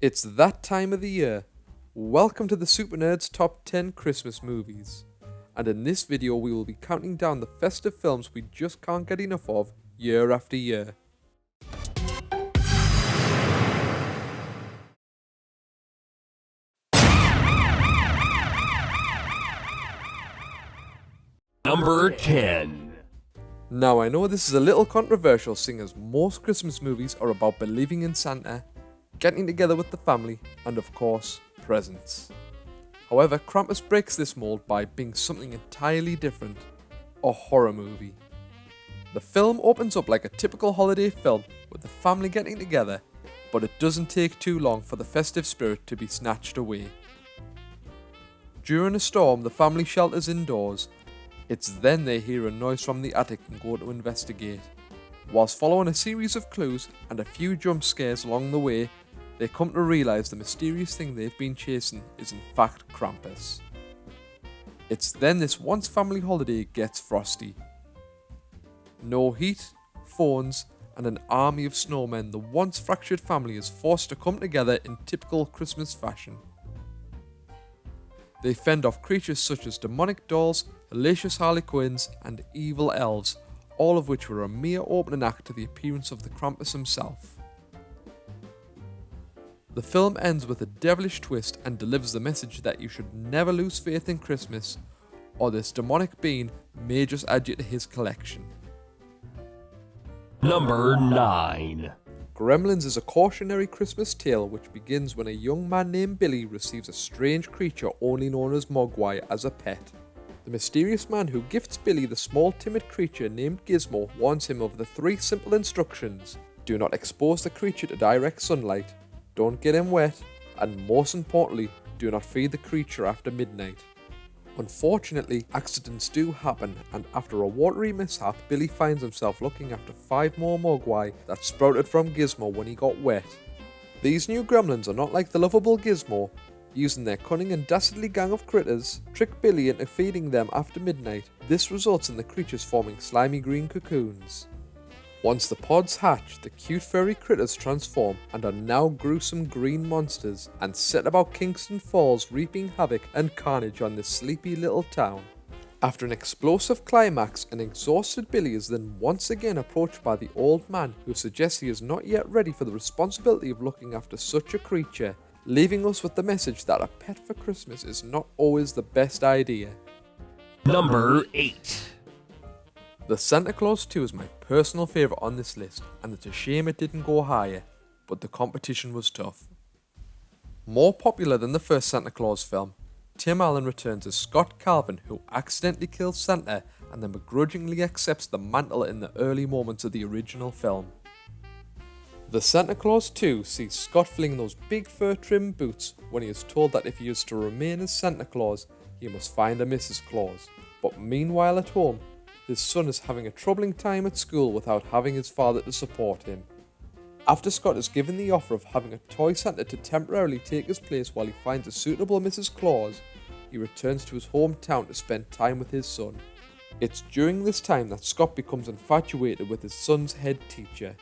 It's that time of the year. Welcome to the Super Nerds Top 10 Christmas Movies. And in this video we will be counting down the festive films we just can't get enough of year after year. Number 10. Now I know this is a little controversial seeing as most Christmas movies are about believing in Santa, getting together with the family, and of course, presents. However, Krampus breaks this mold by being something entirely different, a horror movie. The film opens up like a typical holiday film with the family getting together, but it doesn't take too long for the festive spirit to be snatched away. During a storm, the family shelters indoors. It's then they hear a noise from the attic and go to investigate. Whilst following a series of clues and a few jump scares along the way, they come to realise the mysterious thing they've been chasing is in fact Krampus. It's then this once family holiday gets frosty. No heat, phones, and an army of snowmen, the once fractured family is forced to come together in typical Christmas fashion. They fend off creatures such as demonic dolls, hellacious harlequins, and evil elves, all of which were a mere opening act to the appearance of the Krampus himself. The film ends with a devilish twist and delivers the message that you should never lose faith in Christmas, or this demonic being may just add you to his collection. Number 9. Gremlins is a cautionary Christmas tale which begins when a young man named Billy receives a strange creature only known as Mogwai as a pet. The mysterious man who gifts Billy the small timid creature named Gizmo warns him of the 3 simple instructions: do not expose the creature to direct sunlight, don't get him wet, and most importantly, do not feed the creature after midnight. Unfortunately, accidents do happen, and after a watery mishap, Billy finds himself looking after 5 more Mogwai that sprouted from Gizmo when he got wet. These new gremlins are not like the lovable Gizmo. Using their cunning and dastardly gang of critters, trick Billy into feeding them after midnight. This results in the creatures forming slimy green cocoons. Once the pods hatch, the cute furry critters transform and are now gruesome green monsters and set about Kingston Falls, reaping havoc and carnage on this sleepy little town. After an explosive climax, an exhausted Billy is then once again approached by the old man, who suggests he is not yet ready for the responsibility of looking after such a creature, leaving us with the message that a pet for Christmas is not always the best idea. Number 8. The Santa Claus 2 is my personal favourite on this list, and it's a shame it didn't go higher, but the competition was tough. More popular than the first Santa Claus film, Tim Allen returns as Scott Calvin, who accidentally kills Santa and then begrudgingly accepts the mantle in the early moments of the original film. The Santa Claus 2 sees Scott filling those big fur-trimmed boots when he is told that if he is to remain as Santa Claus, he must find a Mrs. Claus. But meanwhile at home, his son is having a troubling time at school without having his father to support him. After Scott is given the offer of having a toy Santa to temporarily take his place while he finds a suitable Mrs. Claus, he returns to his hometown to spend time with his son. It's during this time that Scott becomes infatuated with his son's head teacher.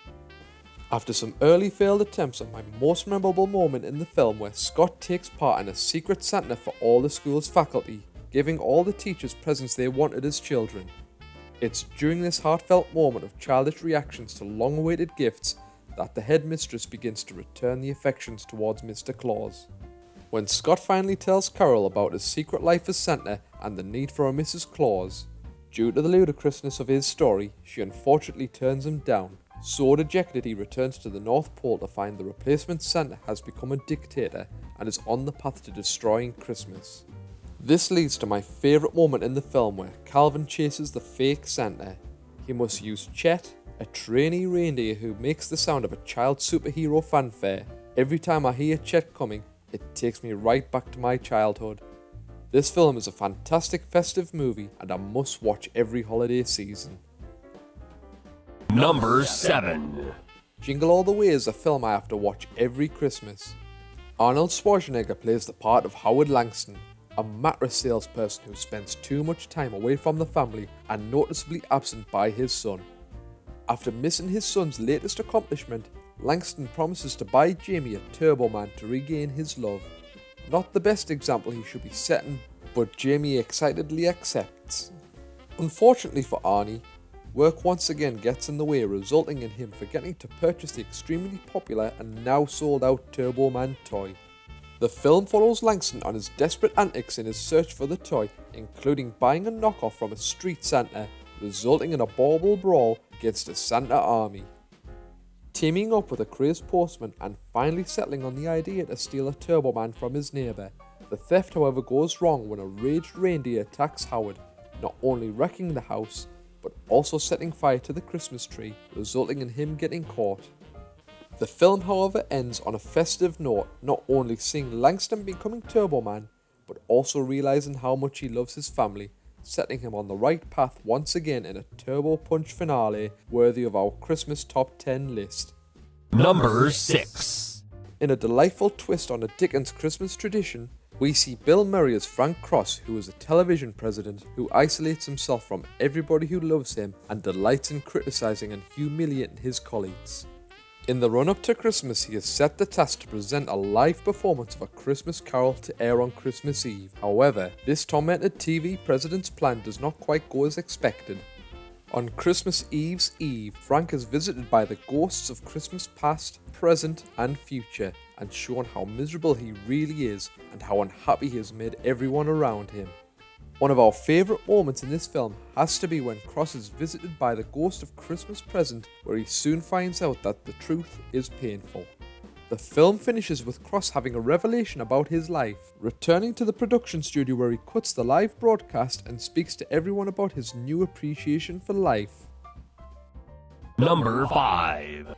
After some early failed attempts on my most memorable moment in the film, where Scott takes part in a secret Santa for all the school's faculty, giving all the teachers presents they wanted as children. It's during this heartfelt moment of childish reactions to long-awaited gifts that the headmistress begins to return the affections towards Mr. Claus. When Scott finally tells Carol about his secret life as Santa and the need for a Mrs. Claus, due to the ludicrousness of his story, she unfortunately turns him down. So dejected, he returns to the North Pole to find the replacement Santa has become a dictator and is on the path to destroying Christmas. This leads to my favourite moment in the film, where Calvin chases the fake Santa. He must use Chet, a trainee reindeer who makes the sound of a child superhero fanfare. Every time I hear Chet coming, it takes me right back to my childhood. This film is a fantastic festive movie and a must watch every holiday season. Number 7. Jingle All The Way is a film I have to watch every Christmas. Arnold Schwarzenegger plays the part of Howard Langston, a mattress salesperson who spends too much time away from the family and noticeably absent by his son. After missing his son's latest accomplishment, Langston promises to buy Jamie a Turbo Man to regain his love. Not the best example he should be setting, but Jamie excitedly accepts. Unfortunately for Arnie, work once again gets in the way, resulting in him forgetting to purchase the extremely popular and now sold out Turbo Man toy. The film follows Langston on his desperate antics in his search for the toy, including buying a knockoff from a street Santa, resulting in a bauble brawl against a Santa army. Teaming up with a crazed postman and finally settling on the idea to steal a Turbo Man from his neighbour. The theft, however, goes wrong when a raged reindeer attacks Howard, not only wrecking the house, but also setting fire to the Christmas tree, resulting in him getting caught. The film, however, ends on a festive note, not only seeing Langston becoming Turbo Man, but also realising how much he loves his family, setting him on the right path once again in a Turbo Punch finale worthy of our Christmas Top 10 list. Number 6. In a delightful twist on a Dickens Christmas tradition, we see Bill Murray as Frank Cross, who is a television president who isolates himself from everybody who loves him and delights in criticising and humiliating his colleagues. In the run-up to Christmas, he is set the task to present a live performance of A Christmas Carol to air on Christmas Eve. However, this tormented TV president's plan does not quite go as expected. On Christmas Eve's Eve, Frank is visited by the ghosts of Christmas past, present and future, and shown how miserable he really is and how unhappy he has made everyone around him. One of our favourite moments in this film has to be when Cross is visited by the ghost of Christmas present, where he soon finds out that the truth is painful. The film finishes with Cross having a revelation about his life, returning to the production studio where he cuts the live broadcast and speaks to everyone about his new appreciation for life. Number 5.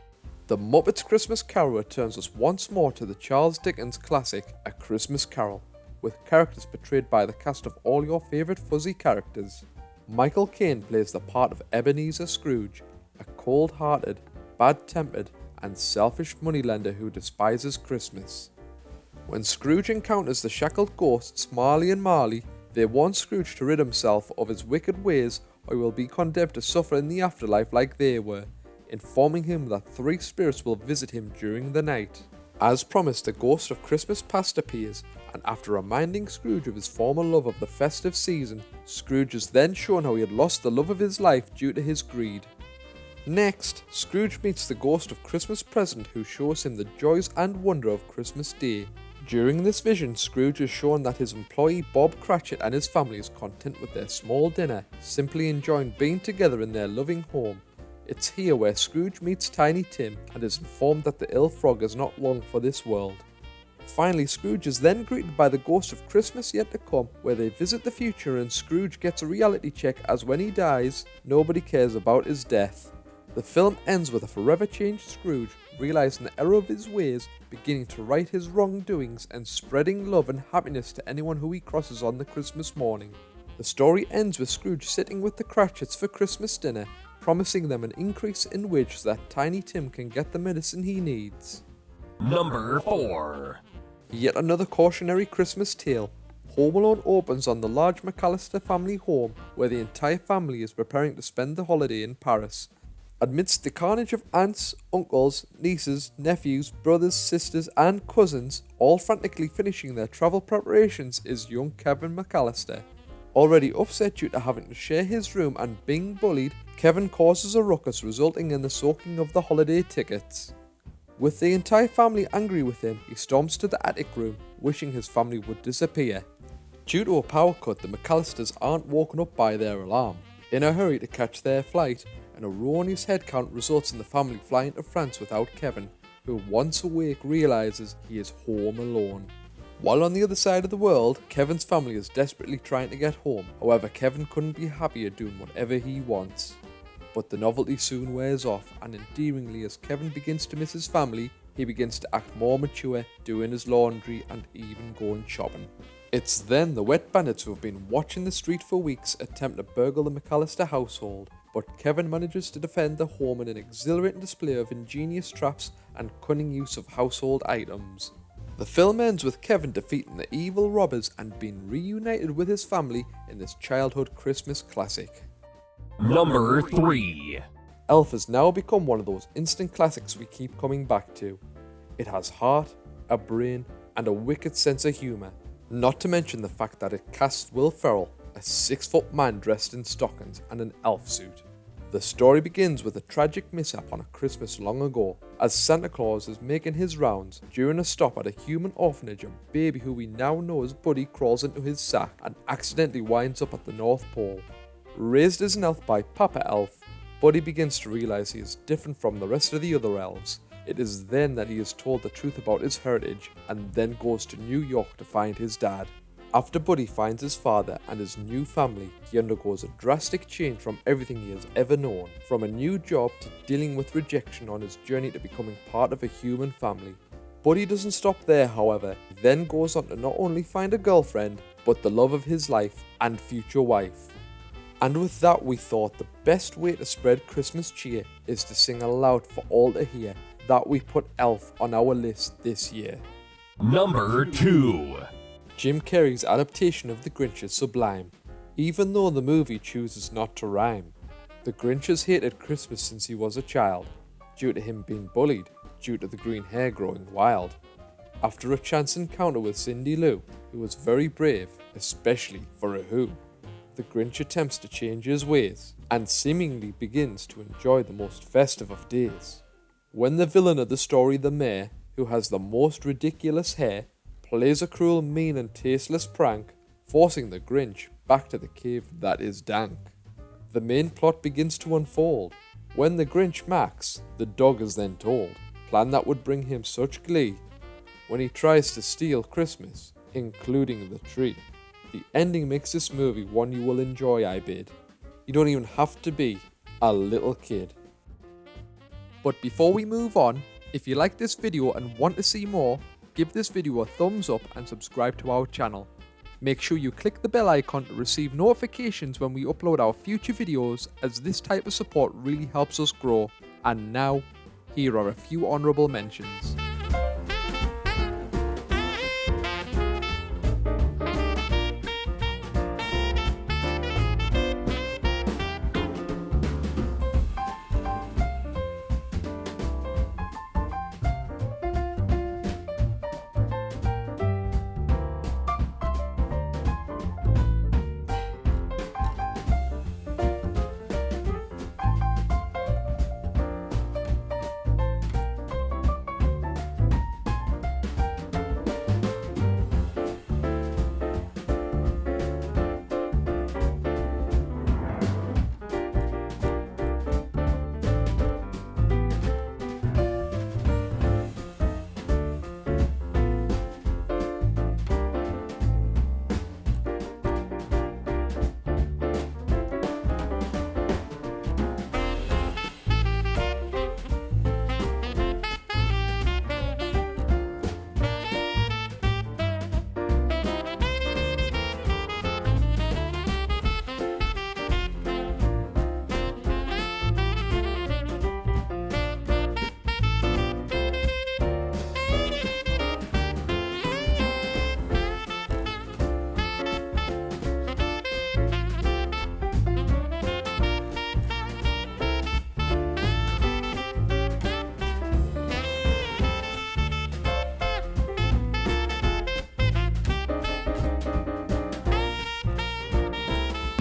The Muppets Christmas Carol returns us once more to the Charles Dickens classic, A Christmas Carol, with characters portrayed by the cast of all your favourite fuzzy characters. Michael Caine plays the part of Ebenezer Scrooge, a cold-hearted, bad-tempered and selfish moneylender who despises Christmas. When Scrooge encounters the shackled ghosts Marley and Marley, they warn Scrooge to rid himself of his wicked ways or he will be condemned to suffer in the afterlife like they were, informing him that 3 spirits will visit him during the night. As promised, the ghost of Christmas past appears, and after reminding Scrooge of his former love of the festive season, Scrooge is then shown how he had lost the love of his life due to his greed. Next, Scrooge meets the ghost of Christmas present who shows him the joys and wonder of Christmas Day. During this vision, Scrooge is shown that his employee Bob Cratchit and his family is content with their small dinner, simply enjoying being together in their loving home. It's here where Scrooge meets Tiny Tim and is informed that the ill frog is not long for this world. Finally, Scrooge is then greeted by the ghost of Christmas yet to come, where they visit the future and Scrooge gets a reality check as when he dies, nobody cares about his death. The film ends with a forever changed Scrooge realising the error of his ways, beginning to right his wrongdoings and spreading love and happiness to anyone who he crosses on the Christmas morning. The story ends with Scrooge sitting with the Cratchits for Christmas dinner, promising them an increase in wage so that Tiny Tim can get the medicine he needs. Number 4. Yet another cautionary Christmas tale. Home Alone opens on the large McAllister family home, where the entire family is preparing to spend the holiday in Paris. Amidst the carnage of aunts, uncles, nieces, nephews, brothers, sisters and cousins, all frantically finishing their travel preparations, is young Kevin McAllister. Already upset due to having to share his room and being bullied, Kevin causes a ruckus resulting in the soaking of the holiday tickets. With the entire family angry with him, he storms to the attic room, wishing his family would disappear. Due to a power cut, the McAllisters aren't woken up by their alarm. In a hurry to catch their flight, an erroneous headcount results in the family flying to France without Kevin, who once awake realises he is home alone. While on the other side of the world, Kevin's family is desperately trying to get home. However, Kevin couldn't be happier doing whatever he wants. But the novelty soon wears off, and endearingly as Kevin begins to miss his family, he begins to act more mature, doing his laundry and even going shopping. It's then the wet bandits who have been watching the street for weeks attempt to burgle the McAllister household, but Kevin manages to defend the home in an exhilarating display of ingenious traps and cunning use of household items. The film ends with Kevin defeating the evil robbers and being reunited with his family in this childhood Christmas classic. Number 3. Elf has now become one of those instant classics we keep coming back to. It has heart, a brain, and a wicked sense of humour, not to mention the fact that it casts Will Ferrell, a 6-foot man dressed in stockings and an elf suit. The story begins with a tragic mishap on a Christmas long ago, as Santa Claus is making his rounds. During a stop at a human orphanage, a baby who we now know as Buddy crawls into his sack and accidentally winds up at the North Pole. Raised as an elf by Papa Elf, Buddy begins to realise he is different from the rest of the other elves. It is then that he is told the truth about his heritage and then goes to New York to find his dad. After Buddy finds his father and his new family, he undergoes a drastic change from everything he has ever known, from a new job to dealing with rejection on his journey to becoming part of a human family. Buddy doesn't stop there, however. He then goes on to not only find a girlfriend, but the love of his life and future wife. And with that, we thought the best way to spread Christmas cheer is to sing aloud for all to hear that we put Elf on our list this year. Number 2. Jim Carrey's adaptation of The Grinch is sublime, even though the movie chooses not to rhyme. The Grinch has hated Christmas since he was a child, due to him being bullied, due to the green hair growing wild. After a chance encounter with Cindy Lou, he was very brave, especially for a Who. The Grinch attempts to change his ways, and seemingly begins to enjoy the most festive of days. When the villain of the story, the mayor, who has the most ridiculous hair, plays a cruel, mean and tasteless prank, forcing the Grinch back to the cave that is dank. The main plot begins to unfold. When the Grinch Max, the dog is then told, plan that would bring him such glee, when he tries to steal Christmas, including the tree. The ending makes this movie one you will enjoy, I bid. You don't even have to be a little kid. But before we move on, if you like this video and want to see more, give this video a thumbs up and subscribe to our channel. Make sure you click the bell icon to receive notifications when we upload our future videos, as this type of support really helps us grow. And now, here are a few honourable mentions.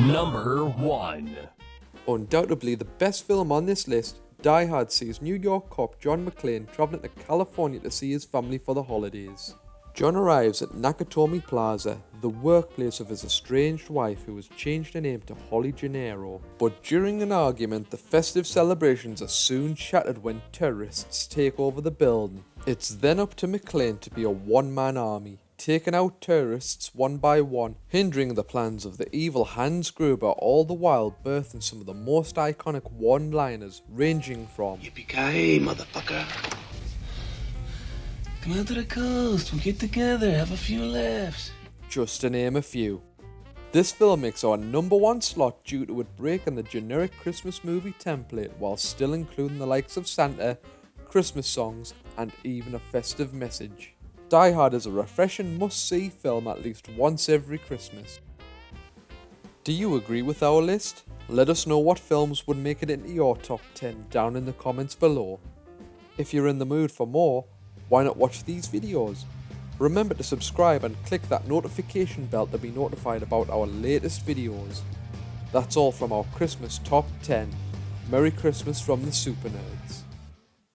Number 1. Undoubtedly the best film on this list, Die Hard sees New York cop John McClane travelling to California to see his family for the holidays. John arrives at Nakatomi Plaza, the workplace of his estranged wife who has changed her name to Holly Gennaro. But during an argument, the festive celebrations are soon shattered when terrorists take over the building. It's then up to McClane to be a one-man army, taking out terrorists one by one, hindering the plans of the evil Hans Gruber, all the while birthing some of the most iconic one-liners, ranging from Yippee-ki-yay, motherfucker. Come out to the coast, we'll get together, have a few laughs. just to name a few. This film makes our number one slot due to it breaking the generic Christmas movie template while still including the likes of Santa, Christmas songs, and even a festive message. Die Hard is a refreshing must-see film at least once every Christmas. Do you agree with our list? Let us know what films would make it into your top 10 down in the comments below. If you're in the mood for more, why not watch these videos? Remember to subscribe and click that notification bell to be notified about our latest videos. That's all from our Christmas top 10. Merry Christmas from the Super Nerds.